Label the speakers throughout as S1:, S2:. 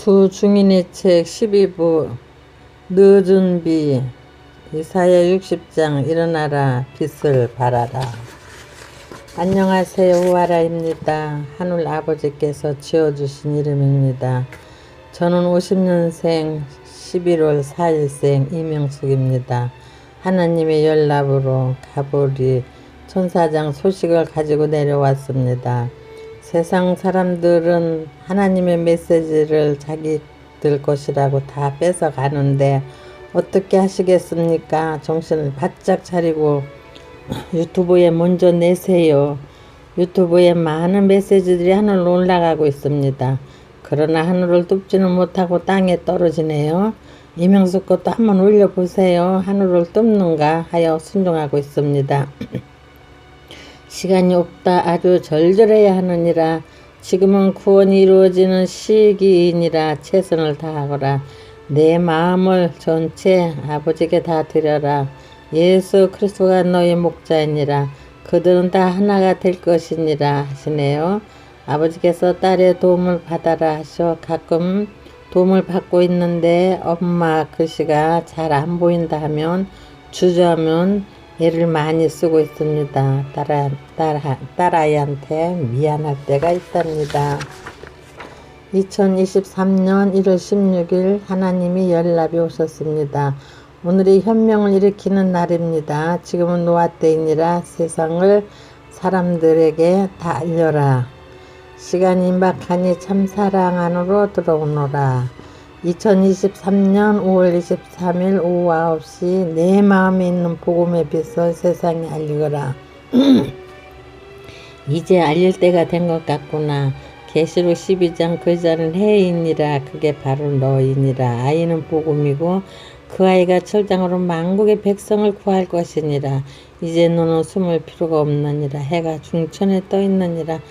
S1: 두 중인의 책 12부 늦은 비 이사야 60장 일어나라 빛을 발하라. 안녕하세요, 우아라입니다. 하늘 아버지께서 지어주신 이름입니다. 저는 50년생 11월 4일생 이명숙입니다. 하나님의 연락으로 가보리 천사장 소식을 가지고 내려왔습니다. 세상 사람들은 하나님의 메시지를 자기들 것이라고 다 뺏어 가는데 어떻게 하시겠습니까? 정신을 바짝 차리고 유튜브에 먼저 내세요. 유튜브에 많은 메시지들이 하늘로 올라가고 있습니다. 그러나 하늘을 뚫지는 못하고 땅에 떨어지네요. 이명숙 것도 한번 올려보세요. 하늘을 뚫는가 하여 순종하고 있습니다. 시간이 없다. 아주 절절해야 하느니라. 지금은 구원이 이루어지는 시기이니라. 최선을 다하거라. 내 마음을 전체 아버지께 다 드려라. 예수 그리스도가 너의 목자이니라. 그들은 다 하나가 될 것이니라 하시네요. 아버지께서 딸의 도움을 받아라 하셔. 가끔 도움을 받고 있는데 엄마 글씨가 잘 안 보인다 하면 주저하면 애를 많이 쓰고 있습니다. 딸아이한테 미안할 때가 있답니다. 2023년 1월 16일 하나님이 연락이 오셨습니다. 오늘이 현명을 일으키는 날입니다. 지금은 노아 때이니라. 세상을 사람들에게 다 알려라. 시간이 임박하니 참사랑 안으로 들어오노라. 2023년 5월 23일 오후 9시 내 마음에 있는 복음의 빛을 세상에 알리거라. 이제 알릴 때가 된 것 같구나. 계시록 12장 그 자는 해이니라. 그게 바로 너이니라. 아이는 복음이고 그 아이가 철장으로 만국의 백성을 구할 것이니라. 이제 너는 숨을 필요가 없느니라. 해가 중천에 떠 있느니라.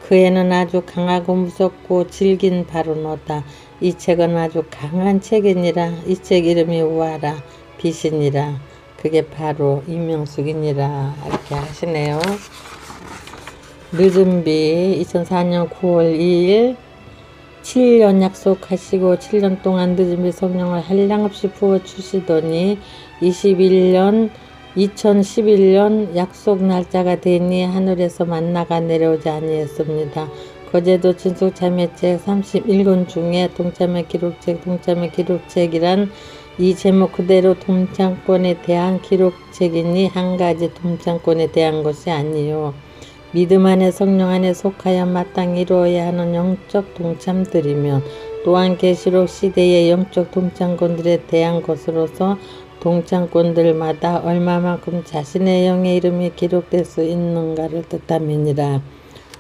S1: 그 애는 아주 강하고 무섭고 질긴 바로 너다. 이 책은 아주 강한 책이니라. 이 책 이름이 우아라 빛이니라. 그게 바로 이명숙이니라. 이렇게 하시네요. 늦은 비 2004년 9월 2일 7년 약속하시고 7년 동안 늦은 비 성령을 한량없이 부어주시더니 2011년 약속 날짜가 되니 하늘에서 만나가 내려오지 아니했습니다. 거제도 진속참여책 31권 중에 동참회 기록책이란 이 제목 그대로 동참권에 대한 기록책이니 한 가지 동참권에 대한 것이 아니요. 믿음 안에 성령 안에 속하여 마땅히 이루어야 하는 영적 동참들이며 또한 계시록 시대의 영적 동참권들에 대한 것으로서 동참권들마다 얼마만큼 자신의 영의 이름이 기록될 수 있는가를 뜻함이니라.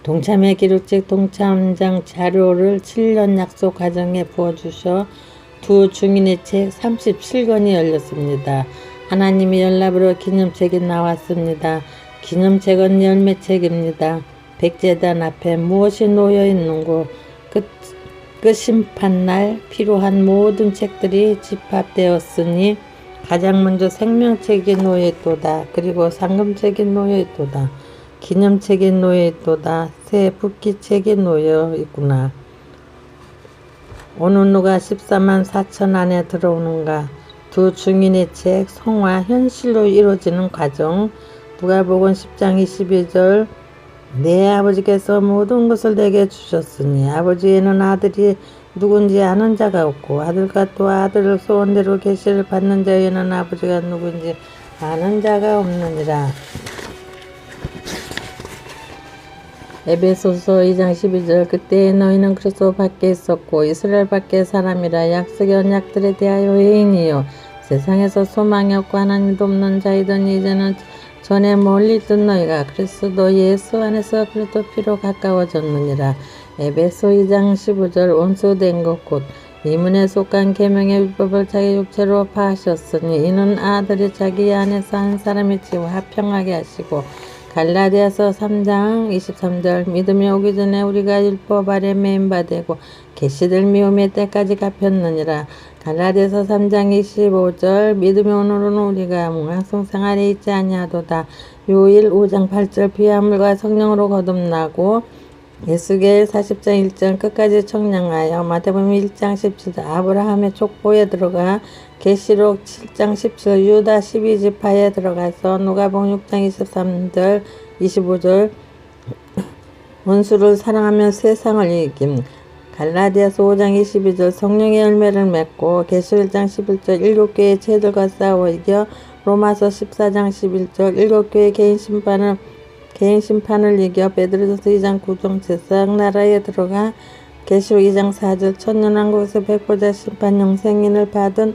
S1: 동참회 기록책 동참장 자료를 7년 약속 과정에 부어주셔 두 중인의 책 37권이 열렸습니다. 하나님의 연락으로 기념책이 나왔습니다. 기념책은 열매책입니다. 백제단 앞에 무엇이 놓여 있는고 끝 심판날 필요한 모든 책들이 집합되었으니 가장 먼저 생명책이 놓여 있도다. 그리고 상금책이 놓여 있도다. 기념책이 놓여 있도다. 새 붓기책이 놓여 있구나. 어느 누가 14만 4천 안에 들어오는가. 두 중인의 책 성화 현실로 이루어지는 과정. 누가복음 10장 22절 내 아버지께서 모든 것을 내게 주셨으니 아버지에는 아들이 누군지 아는 자가 없고 아들과 또 아들을 소원대로 계시를 받는 자에는 아버지가 누군지 아는 자가 없느니라. 에베소서 2장 12절 그때 너희는 그리스도 밖에 있었고 이스라엘 밖에 사람이라 약속의 언약들에 대하여 외인이요 세상에서 소망이 없고 하나님도 없는 자이더니 이제는 전에 멀리 있던 너희가 그리스도 예수 안에서 그리스도 피로 가까워졌느니라. 에베소 2장 15절 온수된 것 곧 이문에 속한 계명의 율법을 자기 육체로 파하셨으니 이는 아들이 자기 안에서 한 사람이 지고 화평하게 하시고 갈라디아서 3장 23절 믿음이 오기 전에 우리가 율법 아래 매임바 되고 계시될 미움의 때까지 갚였느니라. 갈라디아서 3장 25절 믿음이 오늘은 우리가 몽황성 아래 있지 아니하도다. 요일 5장 8절 피와 물과 성령으로 거듭나고 에스겔 40장 1장 끝까지 청량하여 마태복음 1장 17절 아브라함의 족보에 들어가 계시록 7장 17절 유다 12지파에 들어가서 누가복음 6장 23절 25절 원수를 사랑하며 세상을 이김 갈라디아서 5장 22절 성령의 열매를 맺고 계시록 1장 11절 일곱 교회의 죄들과 싸워 이겨 로마서 14장 11절 일곱 교회의 개인 심판을 이겨 베드로전서 2장 구정체상 나라에 들어가 계시록 2장 4절 천년왕국에서 백보자 심판 영생인을 받은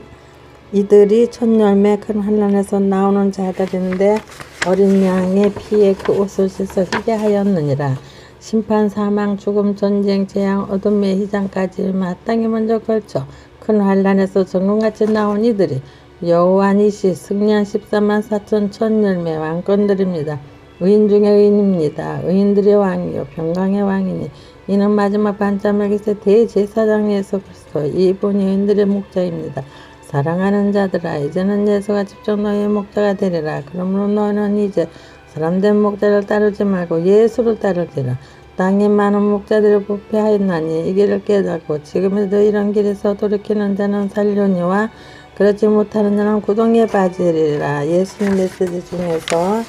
S1: 이들이 첫 열매 큰 환난에서 나오는 자들인데 어린 양의 피에 그 옷을 씻어 희게 하였느니라. 심판 사망 죽음 전쟁 재앙 어둠의 희장까지 마땅히 먼저 걸쳐 큰 환난에서 정금같이 나온 이들이 여호와 니시 승리한 14만 4천 천 열매 왕권들입니다. 의인 중에 의인입니다. 의인들의 왕이요 평강의 왕이니 이는 마지막 반자막에서 대제사장 예수 그리스도 이분이 의인들의 목자입니다. 사랑하는 자들아 이제는 예수가 직접 너희의 목자가 되리라. 그러므로 너희는 이제 사람된 목자를 따르지 말고 예수를 따르리라. 땅에 많은 목자들이 부패하였나니 이 길을 깨닫고 지금에도 이런 길에서 돌이키는 자는 살려니와 그렇지 못하는 자는 구덩이에 빠지리라. 예수님 메시지 중에서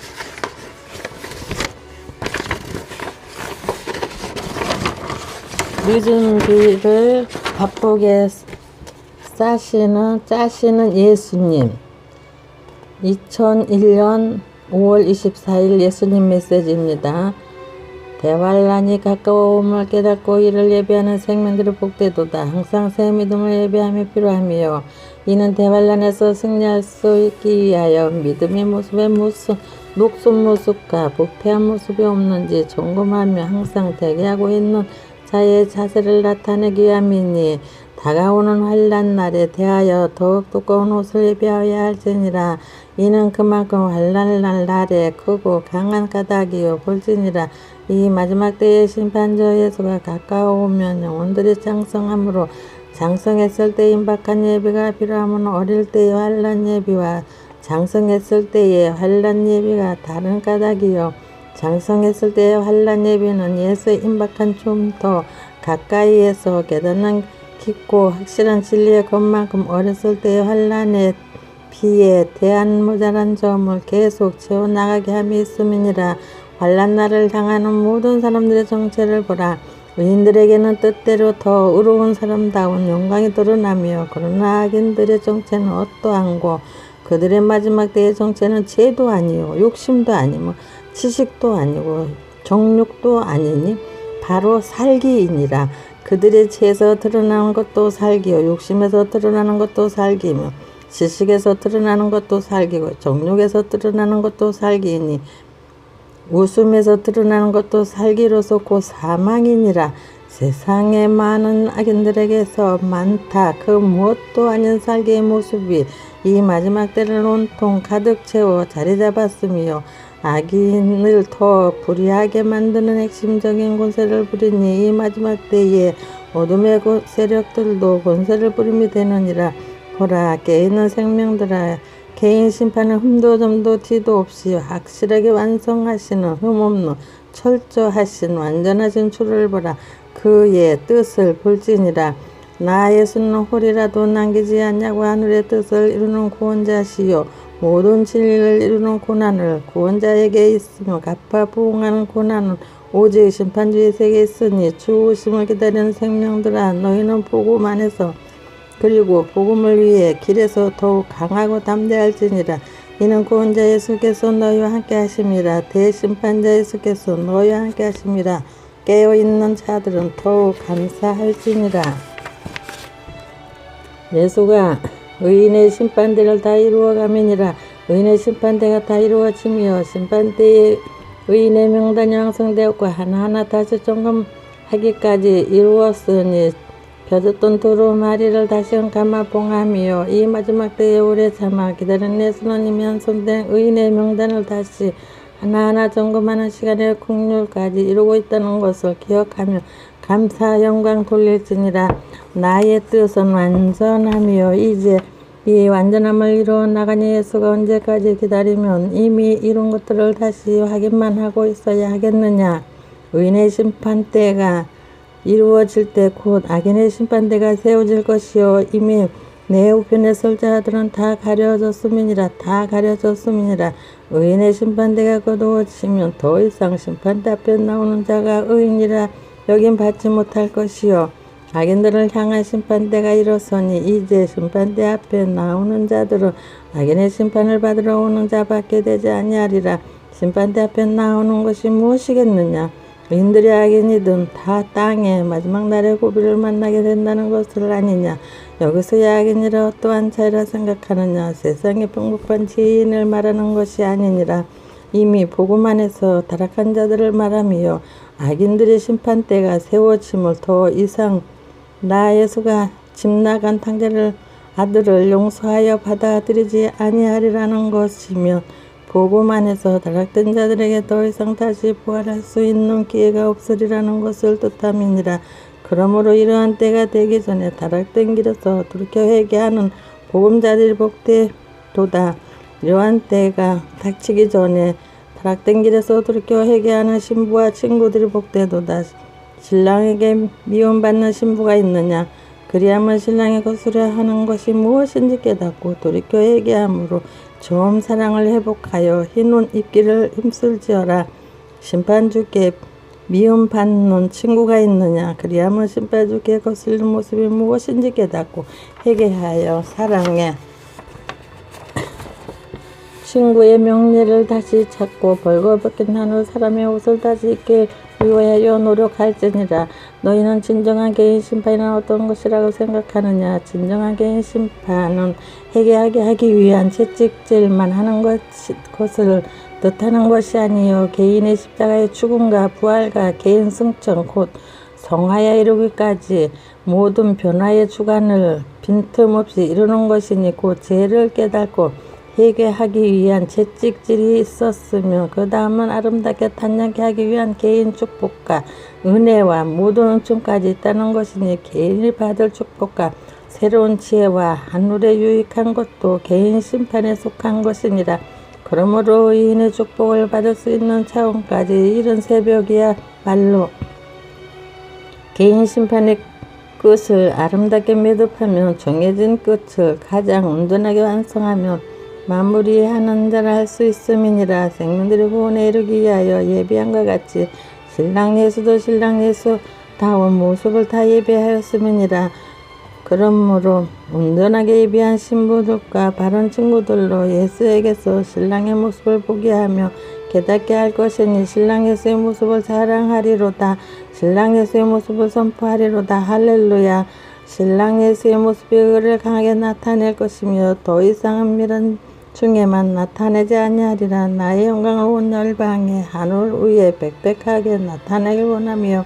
S1: 늦은 길을 바쁘게 짜시는 예수님. 2001년 5월 24일 예수님 메시지입니다. 대환란이 가까워옴을 깨닫고 이를 예배하는 생명들의 복되도다. 항상 새 믿음을 예배함이 필요하며 이는 대환란에서 승리할 수 있기 위하여 믿음의 모습에 녹슨 모습과 부패한 모습이 없는지 점검하며 항상 대기하고 있는 자의 자세를 나타내기 위함이니 다가오는 환난 날에 대하여 더욱 두꺼운 옷을 예비하여야 할지니라. 이는 그만큼 환난 날에 크고 강한 까닭이요 볼지니라. 이 마지막 때의 심판저 예수가 가까워오면 영혼들이 장성함으로 장성했을 때 임박한 예비가 필요하면 어릴 때의 환난 예비와 장성했을 때의 환난 예비가 다른 까닭이요 장성했을 때의 환난 예비는 예수의 임박한 좀 더 가까이에서 깨닫는 깊고 확실한 진리의 것만큼 어렸을 때의 환난에 비해 대한 모자란 점을 계속 채워나가게 함이 있음이니라. 환난 날을 당하는 모든 사람들의 정체를 보라. 의인들에게는 뜻대로 더 의로운 사람다운 영광이 드러나며 그러나 악인들의 정체는 어떠한고 그들의 마지막 때의 정체는 죄도 아니요 욕심도 아니고 지식도 아니고 정욕도 아니니 바로 살기이니라. 그들의 죄에서 드러나는 것도 살기요 욕심에서 드러나는 것도 살기며 지식에서 드러나는 것도 살기고 정욕에서 드러나는 것도 살기이니 웃음에서 드러나는 것도 살기로서 곧 사망이니라. 세상에 많은 악인들에게서 많다 그 무엇도 아닌 살기의 모습이 이 마지막 때를 온통 가득 채워 자리 잡았으며 악인을 더 불의하게 만드는 핵심적인 권세를 부리니 이 마지막 때에 어둠의 세력들도 권세를 부림이 되느니라. 보라 깨있는 생명들아 개인 심판은 흠도 점도 티도 없이 확실하게 완성하시는 흠없는 철저하신 완전하신 주를 보라. 그의 뜻을 볼지니라. 나 예수는 홀이라도 남기지 않냐고 하늘의 뜻을 이루는 구원자시요 모든 진리를 이루는 고난을 구원자에게 있으며 갚아 부응하는 고난은 오직 심판주의 세계에 있으니 주 오심을 기다리는 생명들아 너희는 복음 안에서 그리고 복음을 위해 길에서 더욱 강하고 담대할지니라. 이는 구원자 예수께서 너희와 함께 하심이라. 대심판자 예수께서 너희와 함께 하심이라. 깨어있는 자들은 더욱 감사할지니라. 예수가 의인의 심판대를 다 이루어가미니라. 의인의 심판대가 다 이루어지며 심판대에 의인의 명단이 완성되었고 하나하나 다시 점검하기까지 이루었으니 펴졌던 두루마리를 다시금 감아 봉하며 이 마지막 때에 오래 참아 기다린 예수님이 완성된 의인의 명단을 다시 하나하나 점검하는 시간의 국률까지 이루고 있다는 것을 기억하며 감사 영광 돌릴지니라. 나의 뜻은 완전하며 이제 이 완전함을 이루어 나가니 예수가 언제까지 기다리면 이미 이룬 것들을 다시 확인만 하고 있어야 하겠느냐. 의인의 심판대가 이루어질 때 곧 악인의 심판대가 세워질 것이요 이미 내 우편에 설 자들은 다 가려졌음이니라. 의인의 심판대가 거두어지면 더 이상 심판대 앞에 나오는 자가 의인이라 여긴 받지 못할 것이요 악인들을 향한 심판대가 일어서니 이제 심판대 앞에 나오는 자들은 악인의 심판을 받으러 오는 자밖에 되지 아니하리라. 심판대 앞에 나오는 것이 무엇이겠느냐? 의인들이 악인이든 다 땅에 마지막 날에 고비를 만나게 된다는 것을 아니냐? 여기서의 악인이라 어떠한 자이라 생각하느냐? 세상의 풍족한 지인을 말하는 것이 아니니라. 이미 복음 안에서 타락한 자들을 말하며 악인들의 심판대가 세워짐을 더 이상 나 예수가 집 나간 탕자를 아들을 용서하여 받아들이지 아니하리라는 것이며 복음 안에서 타락된 자들에게 더 이상 다시 부활할 수 있는 기회가 없으리라는 것을 뜻함이니라. 그러므로 이러한 때가 되기 전에 타락된 길에서 돌이켜 회개하는 복음자들이 복되도다. 이러한 때가 닥치기 전에 타락된 길에서 돌이켜 회개하는 신부와 친구들이 복되도다. 신랑에게 미움받는 신부가 있느냐? 그리하면 신랑이 거스려 하는 것이 무엇인지 깨닫고 돌이켜 회개함으로 좀 사랑을 회복하여 흰 옷 입기를 힘쓸지어라. 심판주께 미움받는 친구가 있느냐? 그리하면 심판주께 거스르는 모습이 무엇인지 깨닫고 회개하여 사랑해. 친구의 명예를 다시 찾고 벌거벗긴 하늘 사람의 옷을 다시 입게 위하여 노력할지니라. 너희는 진정한 개인 심판이란 어떤 것이라고 생각하느냐? 진정한 개인 심판은 회개하게 하기 위한 채찍질만 하는 것을 뜻하는 것이 아니요 개인의 십자가의 죽음과 부활과 개인 승천 곧 성하에 이르기까지 모든 변화의 주관을 빈틈없이 이루는 것이니 곧 죄를 깨닫고 회개하기 위한 채찍질이 있었으며 그 다음은 아름답게 탄력하게 하기 위한 개인 축복과 은혜와 모든 은총까지 있다는 것이니 개인이 받을 축복과 새로운 지혜와 하늘에 유익한 것도 개인 심판에 속한 것이니라. 그러므로 의인의 축복을 받을 수 있는 차원까지 이른 새벽이야말로 개인 심판의 끝을 아름답게 매듭하며 정해진 끝을 가장 온전하게 완성하며 마무리하는 자라 할 수 있음이니라. 생명들의 구원에 이르기 위하여 예비함과 같이 신랑 예수도 신랑 예수다운 모습을 다 예비하였음이니라. 그러므로 온전하게 예비한 신부들과 바른 친구들로 예수에게서 신랑의 모습을 보게 하며 깨닫게 할 것이니 신랑 예수의 모습을 자랑하리로다. 신랑 예수의 모습을 선포하리로다. 할렐루야. 신랑 예수의 모습이 의를 강하게 나타낼 것이며 더 이상 은밀한 중에만 나타내지 아니하리라. 나의 영광을 온 열방에 하늘 위에 빽빽하게 나타내길 원하며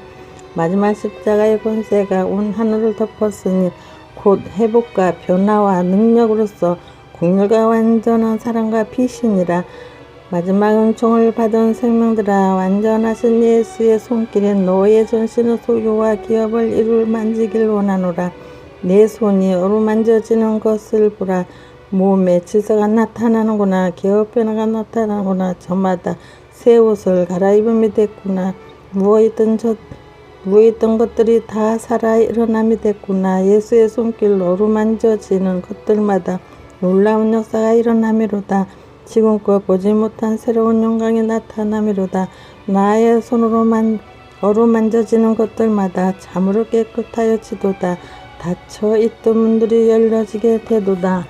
S1: 마지막 십자가의 권세가 온 하늘을 덮었으니 곧 회복과 변화와 능력으로서 국률과 완전한 사랑과 피신이라. 마지막 은총을 받은 생명들아 완전하신 예수의 손길에 너의 전신의 소유와 기업을 이룰 만지길 원하노라. 내 손이 어루만져지는 것을 보라. 몸에 질서가 나타나는구나. 기업 변화가 나타나는구나. 저마다 새 옷을 갈아입음이 됐구나. 누워있던 것들이 다 살아 일어남이 됐구나. 예수의 손길로 어루만져지는 것들마다 놀라운 역사가 일어나미로다. 지금껏 보지 못한 새로운 영광이 나타나미로다. 나의 손으로 어루만져지는 것들마다 참으로 깨끗하여지도다. 닫혀 있던 문들이 열려지게 되도다.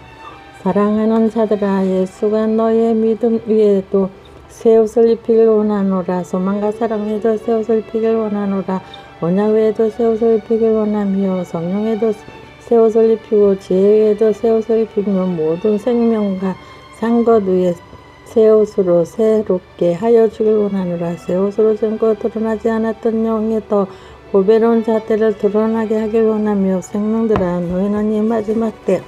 S1: 사랑하는 자들아 예수가 너의 믿음 위에도 새 옷을 입히길 원하노라. 소망과 사랑 위에도 새 옷을 입히길 원하노라. 언약 위에도 새 옷을 입히길 원하며 성령에도 새 옷을 입히고 지혜 위에도 새 옷을 입히며 모든 생명과 상것 위에 새 옷으로 새롭게 하여 주길 원하노라. 새 옷으로 전거 드러나지 않았던 영의 더 고배로운 잣대를 드러나게 하길 원하며 생명들아 너희는 이 마지막 때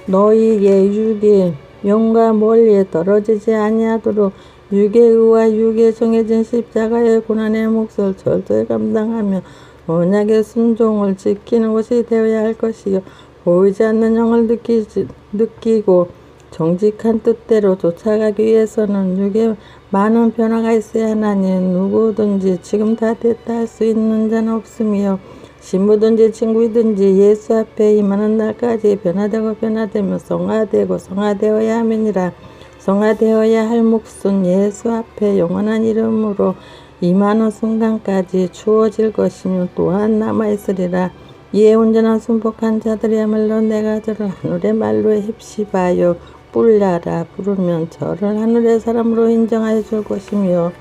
S1: 너희의 육이 영과 멀리에 떨어지지 아니하도록 육의 의와 육에 정해진 십자가의 고난의 몫을 철저히 감당하며 언약의 순종을 지키는 것이 되어야 할 것이요 보이지 않는 영을 느끼고 정직한 뜻대로 쫓아가기 위해서는 육에 많은 변화가 있어야 하나니 누구든지 지금 다 됐다 할 수 있는 자는 없으며 신부든지 친구이든지 예수 앞에 임하는 날까지 변화되고 변화되며 성화되고 성화되어야 함이니라. 성화되어야 할 몫은 예수 앞에 영원한 이름으로 임하는 순간까지 주어질 것이며 또한 남아있으리라. 이에 온전한 순복한 자들이야말로 내가 저를 하늘의 말로 헵시바요 뿔라라 부르면 저를 하늘의 사람으로 인정하여 줄 것이며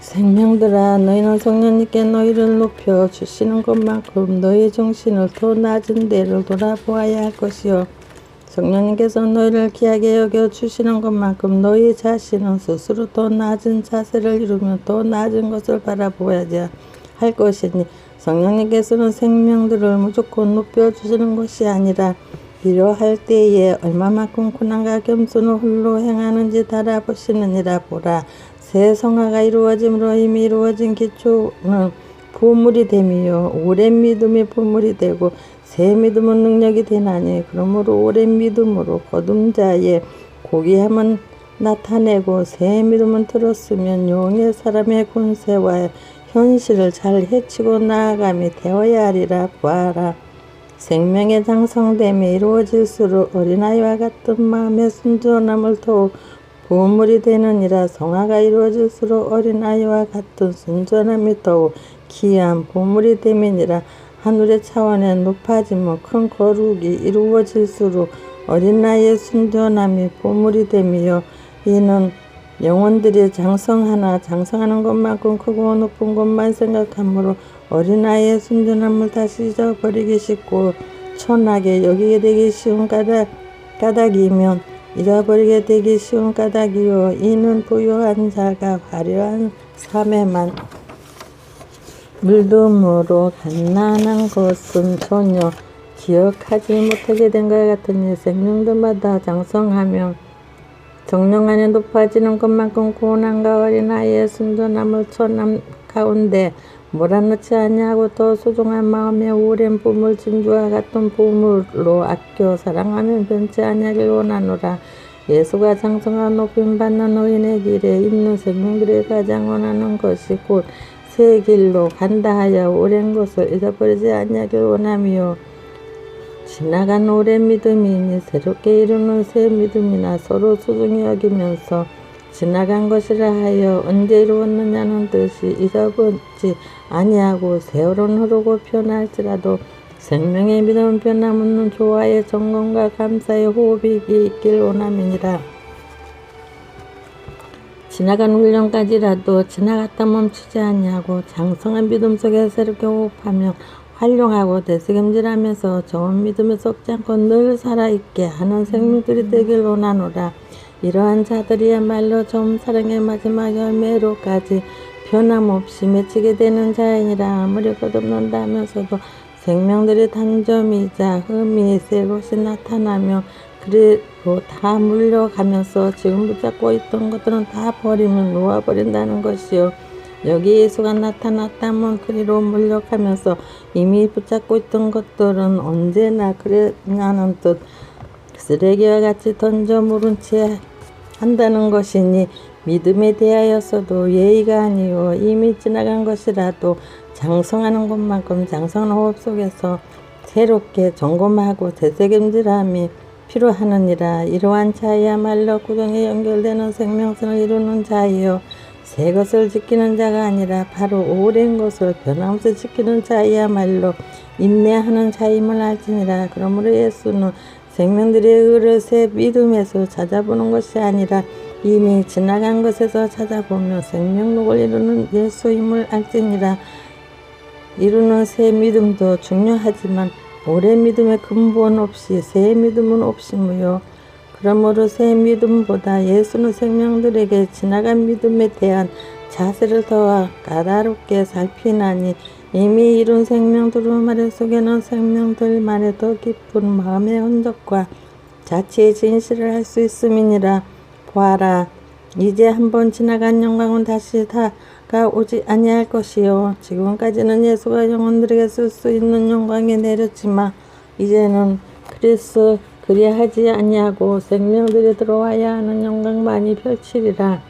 S1: 생명들아 너희는 성령님께 너희를 높여 주시는 것만큼 너희 정신을 더 낮은 데를 돌아보아야 할 것이요 성령님께서 너희를 귀하게 여겨 주시는 것만큼 너희 자신은 스스로 더 낮은 자세를 이루며 더 낮은 것을 바라보아야 할 것이니 성령님께서는 생명들을 무조건 높여주시는 것이 아니라 필요할 때에 얼마만큼 고난과 겸손을 홀로 행하는지 달아보시느니라. 보라, 새 성화가 이루어짐으로 이미 이루어진 기초는 보물이 됨이요 오랜 믿음이 보물이 되고 새 믿음은 능력이 되나니 그러므로 오랜 믿음으로 거듭 자의 고귀함은 나타내고 새 믿음은 들었으면 영의 사람의 권세와 현실을 잘 해치고 나아감이 되어야 하리라. 보아라, 생명의 장성됨이 이루어질수록 어린아이와 같은 마음의 순전함을 더욱 보물이 되느니라. 성화가 이루어질수록 어린아이와 같은 순전함이 더욱 귀한 보물이 됨이니라. 하늘의 차원의 높아짐은 큰 거룩이 이루어질수록 어린아이의 순전함이 보물이 됨이요 이는 영혼들이 장성하는 것만큼 크고 높은 것만 생각하므로 어린아이의 순전함을 다시 잊어버리기 쉽고 천하게 여기게 되기 쉬운 까닭이면 잊어버리게 되기 쉬운 까닭이요 이는 부유한 자가 화려한 삶에만 물둠으로 갓난한 것은 전혀 기억하지 못하게 된 것 같으니 생명들마다 장성하며 정령 안에 높아지는 것만큼 고난과 어린아이의 순전함을 천남 가운데 몰아넣지 아니하고 더 소중한 마음의 오랜 보물 진주와 같은 보물로 아껴 사랑하면 변치 아니하길 원하노라. 예수가 장성한 높임 받는 의인의 길에 있는 생명들이 가장 원하는 것이 곧 새 길로 간다 하여 오랜 것을 잊어버리지 아니하길 원하며 지나간 오랜 믿음이니 새롭게 이루는 새 믿음이나 서로 소중히 여기면서 지나간 것이라 하여 언제 이루었느냐는 뜻이 잊어버리지 아니하고 세월은 흐르고 변할지라도 생명의 믿음은 변함없는 조화의 정건과 감사의 호흡이 있길 원함이니라. 지나간 훈련까지라도 지나갔다 멈추지 아니하고 장성한 믿음 속에 새롭게 호흡하며 활용하고 되새김질하면서 좋은 믿음에 썩지 않고 늘 살아있게 하는 생명들이 되길 원하노라. 이러한 자들이야말로 좀 사랑의 마지막 열매로까지 변함없이 맺히게 되는 자이니라. 아무리 거듭난다 하면서도 생명들이 단점이자 흠이 새것이 나타나며 그리고 다 물려가면서 지금 붙잡고 있던 것들은 다 버리면 놓아버린다는 것이요 여기 예수가 나타났다면 그리로 물려가면서 이미 붙잡고 있던 것들은 언제나 그랬냐는 뜻 쓰레기와 같이 던져 무른 채 한다는 것이니 믿음에 대하여서도 예의가 아니요 이미 지나간 것이라도 장성하는 것만큼 장성한 호흡 속에서 새롭게 점검하고 되새김질함이 필요하느니라. 이러한 자야말로 구정에 연결되는 생명선을 이루는 자이요 새 것을 지키는 자가 아니라 바로 오랜 것을 변함없이 지키는 자야말로 인내하는 자임을 알지니라. 그러므로 예수는 생명들의 의를 새 믿음에서 찾아보는 것이 아니라 이미 지나간 것에서 찾아보며 생명록을 이루는 예수임을 알지니라. 이루는 새 믿음도 중요하지만 오랜 믿음의 근본 없이 새 믿음은 없이무요. 그러므로 새 믿음보다 예수는 생명들에게 지나간 믿음에 대한 자세를 더 까다롭게 살피나니 이미 이룬 생명들 머릿속에는 생명들만의 더 깊은 마음의 흔적과 자치의 진실을 할 수 있음이니라. 보아라, 이제 한번 지나간 영광은 다시 다가오지 아니할 것이요 지금까지는 예수가 영혼들에게 쓸 수 있는 영광에 내렸지만 이제는 그리하지 아니하고 생명들이 들어와야 하는 영광만이 펼치리라.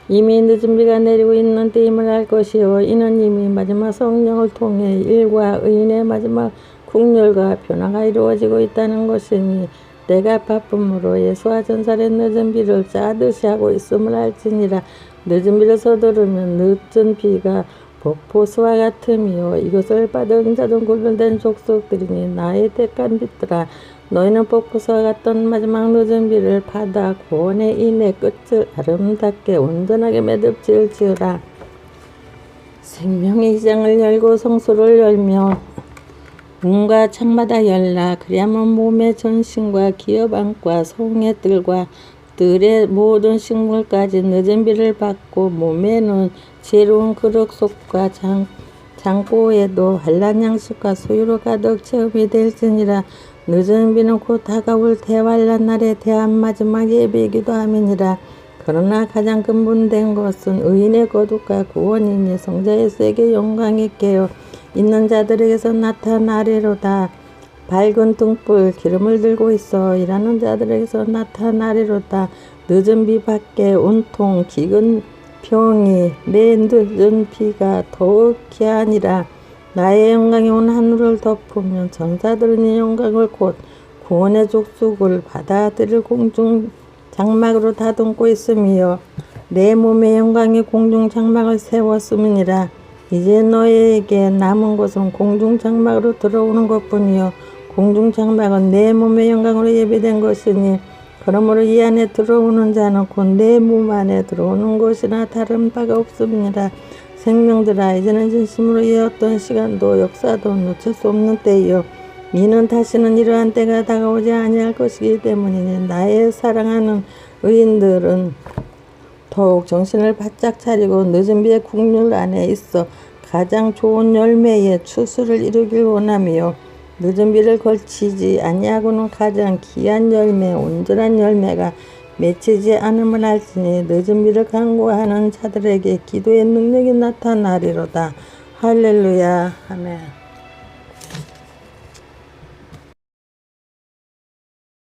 S1: 이미 늦은 비가 내리고 있는 때임을 알 것이요 이는 이미 마지막 성령을 통해 일과 의인의 마지막 국률과 변화가 이루어지고 있다는 것이니 내가 바쁨으로 예수와 전살의 늦은 비를 짜듯이 하고 있음을 알지니라. 늦은 비를 서두르면 늦은 비가 폭포수와 같음이요 이것을 받은 자는 구별된 족속들이니 나의 택한 빛들아 너희는 폭포수와 같던 마지막 늦은 비를 받아 구원의 인의 끝을 아름답게 온전하게 매듭지을지어라. 생명의 시장을 열고 성소를 열며 문과 창마다 열라. 그리하면 몸의 전신과 기업안과 송의 뜰과 들의 모든 식물까지 늦은 비를 받고 몸에는 지혜로운 그릇 속과 창고에도 한란 양식과 소유로 가득 체험이 될지니라. 늦은 비는 곧 다가올 대환란 날에 대한 마지막 예비이기도 함이니라. 그러나 가장 근본된 것은 의인의 거룩과 구원이니 성자의 세계 영광이 깨어 있는 자들에게서 나타나리로다. 밝은 등불 기름을 들고 있어 일하는 자들에게서 나타나리로다. 늦은 비 밖에 온통 기근 병이 내 늦은 비가 더욱 귀하니라. 나의 영광이 온 하늘을 덮으면 전사들은 이 영광을 곧 구원의 족속을 받아들일 공중 장막으로 다듬고 있으며 내 몸의 영광이 공중 장막을 세웠음이니라. 이제 너희에게 남은 것은 공중 장막으로 들어오는 것뿐이요 공중 장막은 내 몸의 영광으로 예비된 것이니 그러므로 이 안에 들어오는 자는 곧 내 몸 안에 들어오는 것이나 다른 바가 없음이니라. 생명들아 이제는 진심으로 이 어떤 시간도 역사도 놓칠 수 없는 때이요 이는 다시는 이러한 때가 다가오지 아니할 것이기 때문이니 나의 사랑하는 의인들은 더욱 정신을 바짝 차리고 늦은 비의 국률 안에 있어 가장 좋은 열매의 추수를 이루길 원하며 늦은 비를 걸치지 아니하고는 가장 귀한 열매 온전한 열매가 맺히지 않음을 알지니 늦은 비를 간구하는 자들에게 기도의 능력이 나타나리로다. 할렐루야. 아멘.